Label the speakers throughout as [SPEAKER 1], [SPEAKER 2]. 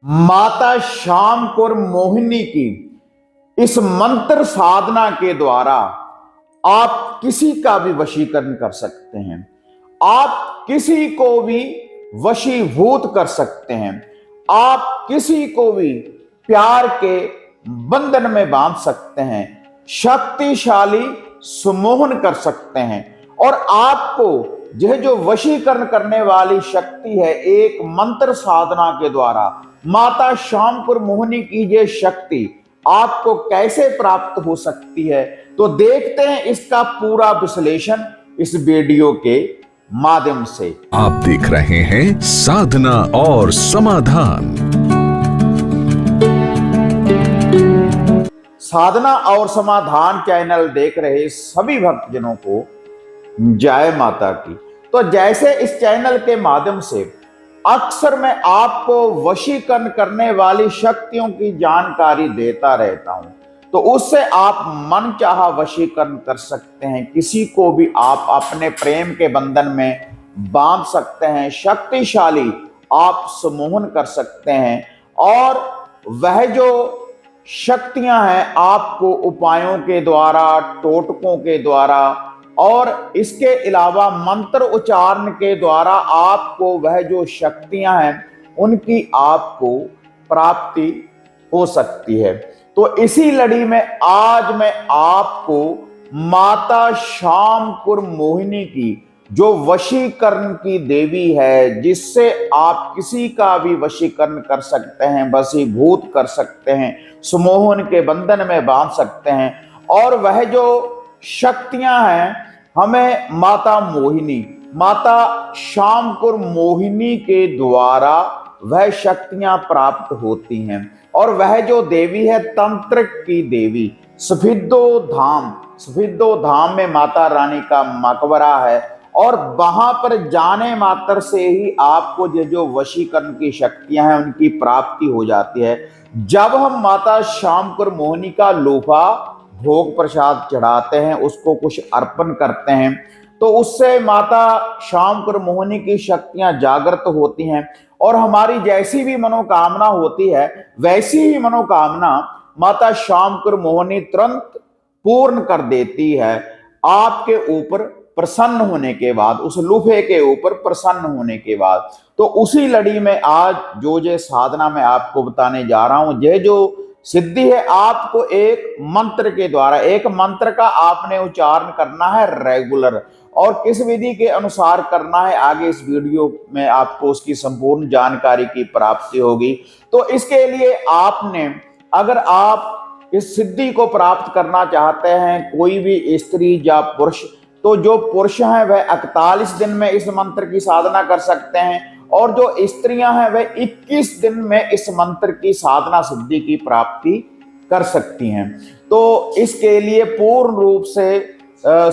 [SPEAKER 1] माता श्याम कौर मोहिनी की इस मंत्र साधना के द्वारा आप किसी का भी वशीकरण कर सकते हैं। आप किसी को भी वशीभूत कर सकते हैं। आप किसी को भी प्यार के बंधन में बांध सकते हैं, शक्तिशाली सुमोहन कर सकते हैं। और आपको यह जो वशीकरण करने वाली शक्ति है, एक मंत्र साधना के द्वारा माता श्याम कौर मोहिनी की यह शक्ति आपको कैसे प्राप्त हो सकती है, तो देखते हैं इसका पूरा विश्लेषण इस वीडियो के माध्यम से।
[SPEAKER 2] आप देख रहे हैं साधना और समाधान।
[SPEAKER 1] साधना और समाधान चैनल देख रहे सभी भक्तजनों को जय माता की। तो जैसे इस चैनल के माध्यम से अक्सर मैं आपको वशीकरण करने वाली शक्तियों की जानकारी देता रहता हूं, तो उससे आप मनचाहा वशीकरण कर सकते हैं। किसी को भी आप अपने प्रेम के बंधन में बांध सकते हैं, शक्तिशाली आप सम्मोहन कर सकते हैं। और वह जो शक्तियां हैं आपको उपायों के द्वारा, टोटकों के द्वारा और इसके अलावा मंत्र उच्चारण के द्वारा आपको वह जो शक्तियां हैं उनकी आपको प्राप्ति हो सकती है। तो इसी लड़ी में आज मैं आपको माता श्याम कौर मोहिनी की जो वशीकरण की देवी है, जिससे आप किसी का भी वशीकरण कर सकते हैं, वशीभूत कर सकते हैं, सुमोहन के बंधन में बांध सकते हैं। और वह जो शक्तियां हैं हमें माता श्याम कौर मोहिनी के द्वारा वह शक्तियां प्राप्त होती हैं। और वह जो देवी है तंत्र की देवी, सफिद्दो धाम में माता रानी का मकबरा है। और वहां पर जाने मात्र से ही आपको ये जो वशीकरण की शक्तियां हैं उनकी प्राप्ति हो जाती है। जब हम माता श्याम कौर मोहिनी का लोहा भोग प्रसाद चढ़ाते हैं, उसको कुछ अर्पण करते हैं, तो उससे माता श्याम कौर मोहिनी की शक्तियां जागृत होती हैं। और हमारी जैसी भी मनोकामना होती है वैसी ही मनोकामना माता श्याम कौर मोहिनी तुरंत पूर्ण कर देती है। आपके ऊपर प्रसन्न होने के बाद, उस लोहे के ऊपर प्रसन्न होने के बाद। तो उसी लड़ी में आज जो ये साधना मैं आपको बताने जा रहा हूं, यह जो सिद्धि है आपको एक मंत्र के द्वारा, एक मंत्र का आपने उच्चारण करना है रेगुलर। और किस विधि के अनुसार करना है आगे इस वीडियो में आपको उसकी संपूर्ण जानकारी की प्राप्ति होगी। तो इसके लिए आपने, अगर आप इस सिद्धि को प्राप्त करना चाहते हैं, कोई भी स्त्री या पुरुष, तो जो पुरुष हैं वह 41 दिन में इस मंत्र की साधना कर सकते हैं, और जो स्त्रियां हैं वह 21 दिन में इस मंत्र की साधना सिद्धि की प्राप्ति कर सकती हैं। तो इसके लिए पूर्ण रूप से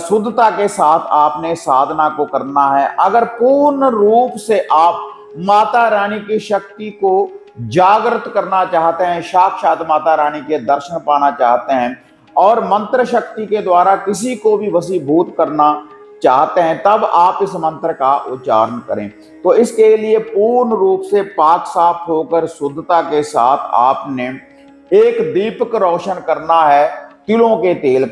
[SPEAKER 1] शुद्धता के साथ आपने साधना को करना है। अगर पूर्ण रूप से आप माता रानी की शक्ति को जागृत करना चाहते हैं, साक्षात माता रानी के दर्शन पाना चाहते हैं और मंत्र शक्ति के द्वारा किसी को भी वशीभूत करना चाहते हैं, तब आप इस मंत्र का उच्चारण करें। तो इसके लिए पूर्ण रूप से पाक साफ होकर शुद्धता के साथ आपने एक दीपक रोशन करना है, तिलों के तेल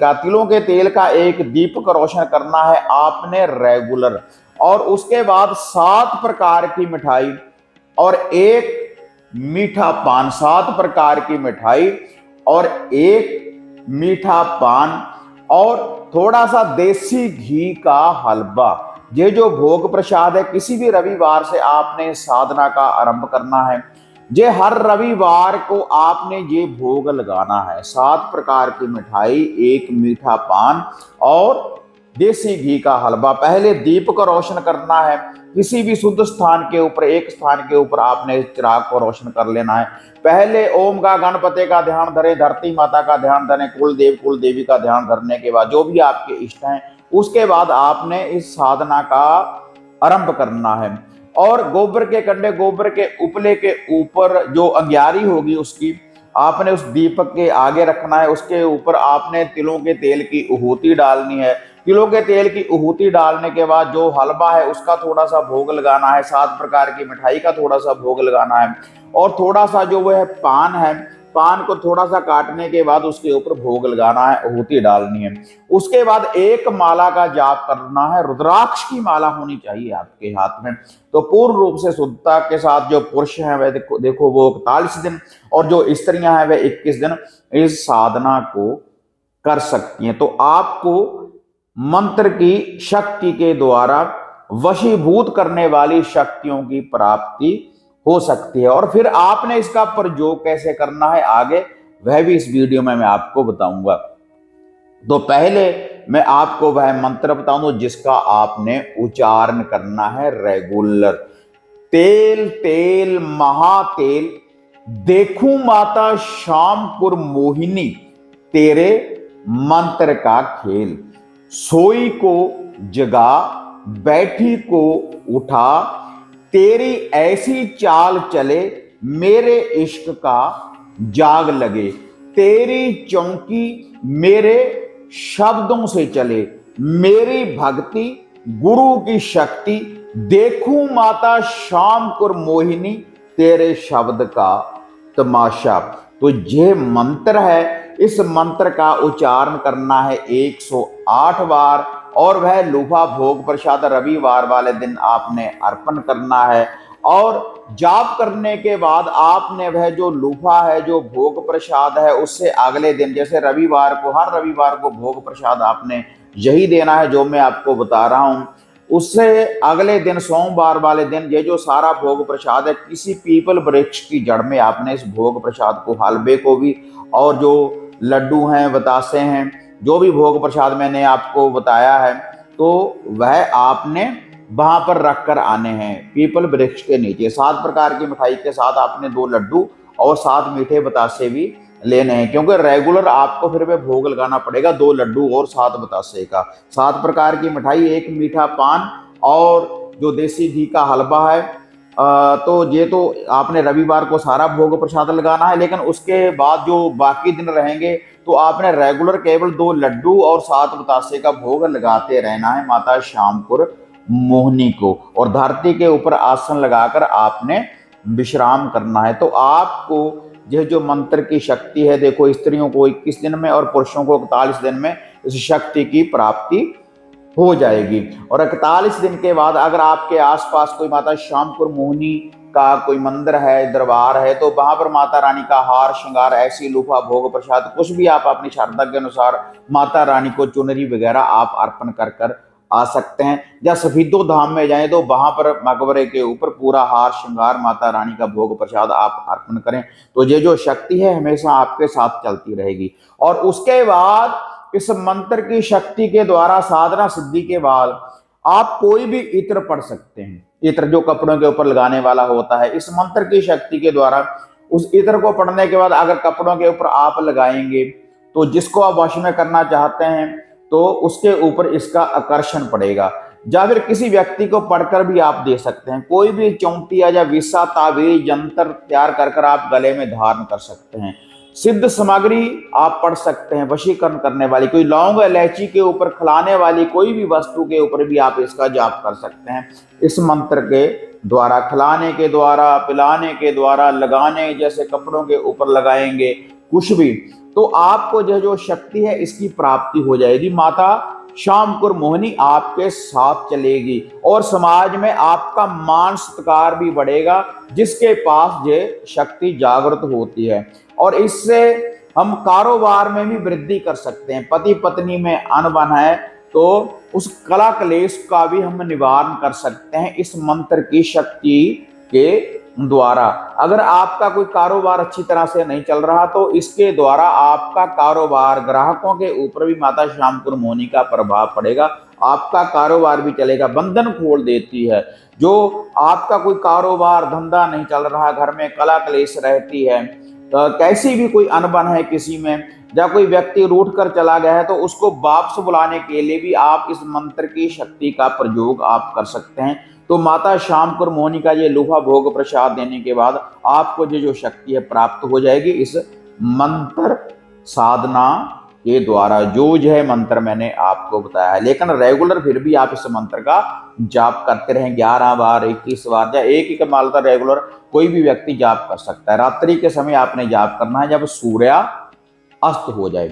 [SPEAKER 1] का एक दीपक रोशन करना है आपने रेगुलर। और उसके बाद 7 प्रकार की मिठाई और एक मीठा पान, 7 प्रकार की मिठाई और एक मीठा पान और थोड़ा सा देसी घी का हलवा, ये जो भोग प्रसाद है, किसी भी रविवार से आपने साधना का आरंभ करना है। ये हर रविवार को आपने ये भोग लगाना है। 7 प्रकार की मिठाई, एक मीठा पान और देसी घी का हलवा। पहले दीप को रोशन करना है, किसी भी शुद्ध स्थान के ऊपर, एक स्थान के ऊपर आपने चिराग को रोशन कर लेना है। पहले ओम का, गणपति का ध्यान धरे, धरती माता का ध्यान धरे, कुल देवी का ध्यान धरने के बाद, जो भी आपके इष्ट हैं, उसके बाद आपने इस साधना का आरंभ करना है। और गोबर के कंडे, गोबर के उपले के ऊपर जो अंग्यारी होगी उसकी आपने उस दीपक के आगे रखना है। उसके ऊपर आपने तिलों के तेल की आहुति डालनी है। तिलों के तेल की आहूति डालने के बाद जो हलवा है उसका थोड़ा सा भोग लगाना है, 7 प्रकार की मिठाई का थोड़ा सा भोग लगाना है, और थोड़ा सा जो वह पान है, पान को थोड़ा सा काटने के बाद उसके ऊपर भोग लगाना है, आहूति डालनी है। उसके बाद एक माला का जाप करना है, रुद्राक्ष की माला होनी चाहिए आपके हाथ में। तो पूर्ण रूप से शुद्धता के साथ जो पुरुष हैं वह देखो वो 41 दिन, और जो स्त्रियां हैं वह 21 दिन इस साधना को कर सकती हैं। तो आपको मंत्र की शक्ति के द्वारा वशीभूत करने वाली शक्तियों की प्राप्ति हो सकती है। और फिर आपने इसका प्रयोग कैसे करना है आगे, वह भी इस वीडियो में मैं आपको बताऊंगा। तो पहले मैं आपको वह मंत्र बताऊंगा जिसका आपने उच्चारण करना है रेगुलर। तेल तेल महातेल, देखूं माता शामपुर मोहिनी, तेरे मंत्र का खेल। सोई को जगा, बैठी को उठा, तेरी ऐसी चाल चले, मेरे इश्क का जाग लगे। तेरी चौकी मेरे शब्दों से चले, मेरी भक्ति गुरु की शक्ति, देखूं माता शामपुर मोहिनी, तेरे शब्द का तमाशा। तो ये मंत्र है, इस मंत्र का उच्चारण करना है 108 बार, और वह लूफा भोग प्रसाद रविवार वाले दिन आपने अर्पण करना है। और जाप करने के बाद आपने वह जो लूफा है, जो भोग प्रसाद है, उससे अगले दिन, जैसे रविवार को, हर रविवार को भोग प्रसाद आपने यही देना है जो मैं आपको बता रहा हूं। उससे अगले दिन सोमवार वाले दिन ये जो सारा भोग प्रसाद है, किसी पीपल वृक्ष की जड़ में आपने इस भोग प्रसाद को, हलवे को भी, और जो लड्डू हैं, बतासे हैं, जो भी भोग प्रसाद मैंने आपको बताया है, तो वह आपने वहां पर रखकर आने हैं पीपल वृक्ष के नीचे। 7 प्रकार की मिठाई के साथ आपने 2 लड्डू और 7 मीठे बतासे भी लेने हैं, क्योंकि रेगुलर आपको फिर में भोग लगाना पड़ेगा 2 लड्डू और 7 बतासे का। 7 प्रकार की मिठाई, 1 मीठा पान, और जो देसी घी का हलवा है। तो ये तो आपने रविवार को सारा भोग प्रसाद लगाना है, लेकिन उसके बाद जो बाकी दिन रहेंगे तो आपने रेगुलर केवल 2 लड्डू और 7 बतासे का भोग लगाते रहना है माता शामपुर मोहिनी को। और धरती के ऊपर आसन लगाकर आपने विश्राम करना है। तो आपको यह जो मंत्र की शक्ति है, देखो स्त्रियों को 21 दिन में और पुरुषों को 41 दिन में इस शक्ति की प्राप्ति हो जाएगी। और 41 दिन के बाद अगर आपके आसपास कोई माता शामपुर मोहिनी का कोई मंदिर है, दरबार है, तो वहां पर माता रानी का हार श्रृंगार, ऐसी लूफा भोग प्रसाद, कुछ भी आप अपनी श्रद्धा के अनुसार माता रानी को चुनरी वगैरह आप अर्पण कर कर आ सकते हैं। या सफीदो धाम में जाएं तो वहां पर मकबरे के ऊपर पूरा हार श्रृंगार, माता रानी का भोग प्रसाद आप अर्पण करें। तो ये जो शक्ति है हमेशा आपके साथ चलती रहेगी। और उसके बाद इस मंत्र की शक्ति के द्वारा साधना सिद्धि के बाद आप कोई भी इत्र पढ़ सकते हैं। इत्र जो कपड़ों के ऊपर लगाने वाला होता है, इस मंत्र की शक्ति के द्वारा उस इत्र को पढ़ने के बाद अगर कपड़ों के ऊपर आप लगाएंगे तो जिसको आप वश में करना चाहते हैं तो उसके ऊपर इसका आकर्षण पड़ेगा। या फिर किसी व्यक्ति को पढ़कर भी आप दे सकते हैं। कोई भी चौंतिया या विसा ताबीज यंत्र तैयार कर आप गले में धारण कर सकते हैं। सिद्ध सामग्री आप पढ़ सकते हैं, वशीकरण करने वाली कोई लौंग इलायची के ऊपर खिलाने वाली कोई भी वस्तु के ऊपर भी आप इसका जाप कर सकते हैं। इस मंत्र के द्वारा, खिलाने के द्वारा, पिलाने के द्वारा, लगाने, जैसे कपड़ों के ऊपर लगाएंगे कुछ भी, तो आपको जो शक्ति है इसकी प्राप्ति हो जाएगी। माता शामपुर मोहिनी आपके साथ चलेगी और समाज में आपका मान सत्कार भी बढ़ेगा, जिसके पास ये शक्ति जागृत होती है। और इससे हम कारोबार में भी वृद्धि कर सकते हैं। पति पत्नी में अनबन है तो उस कला क्लेश का भी हम निवारण कर सकते हैं इस मंत्र की शक्ति के द्वारा। अगर आपका कोई कारोबार अच्छी तरह से नहीं चल रहा तो इसके द्वारा आपका कारोबार, ग्राहकों के ऊपर भी माता शामपुर मोहिनी का प्रभाव पड़ेगा, आपका कारोबार भी चलेगा। बंधन खोल देती है। जो आपका कोई कारोबार धंधा नहीं चल रहा, घर में कला क्लेश रहती है, कैसी भी कोई अनबन है किसी में, या कोई व्यक्ति रूठ कर चला गया है, तो उसको वापस बुलाने के लिए भी आप इस मंत्र की शक्ति का प्रयोग आप कर सकते हैं। तो माता शामपुर मोहिनी का ये लूहा भोग प्रसाद देने के बाद आपको जो शक्ति है प्राप्त हो जाएगी इस मंत्र साधना के द्वारा जो है मंत्र मैंने आपको बताया है। लेकिन रेगुलर फिर भी आप इस मंत्र का जाप करते रहें 11 बार, 21 बार, या एक ही माला रेगुलर कोई भी व्यक्ति जाप कर सकता है। रात्रि के समय आपने जाप करना है जब सूर्य अस्त हो जाए।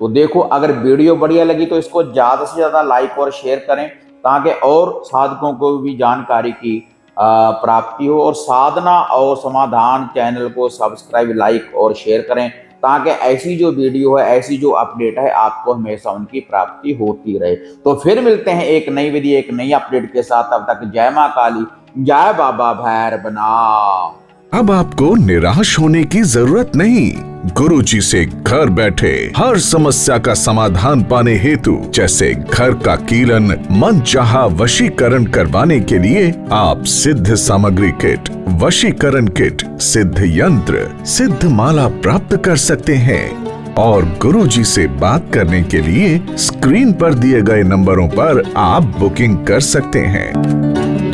[SPEAKER 1] तो देखो, अगर वीडियो बढ़िया लगी तो इसको ज्यादा से ज्यादा लाइक और शेयर करें ताकि और साधकों को भी जानकारी की प्राप्ति हो। और साधना और समाधान चैनल को सब्सक्राइब, लाइक और शेयर करें ताकि ऐसी जो वीडियो है, ऐसी जो अपडेट है, आपको हमेशा उनकी प्राप्ति होती रहे। तो फिर मिलते हैं एक नई विधि, एक नई अपडेट के साथ। तब तक जय मां काली, जय बाबा भैरवनाथ।
[SPEAKER 2] अब आपको निराश होने की जरूरत नहीं। गुरुजी से घर बैठे हर समस्या का समाधान पाने हेतु, जैसे घर का कीलन, मनचाहा वशीकरण करवाने के लिए आप सिद्ध सामग्री किट, वशीकरण किट, सिद्ध यंत्र, सिद्ध माला प्राप्त कर सकते हैं। और गुरुजी से बात करने के लिए स्क्रीन पर दिए गए नंबरों पर आप बुकिंग कर सकते हैं।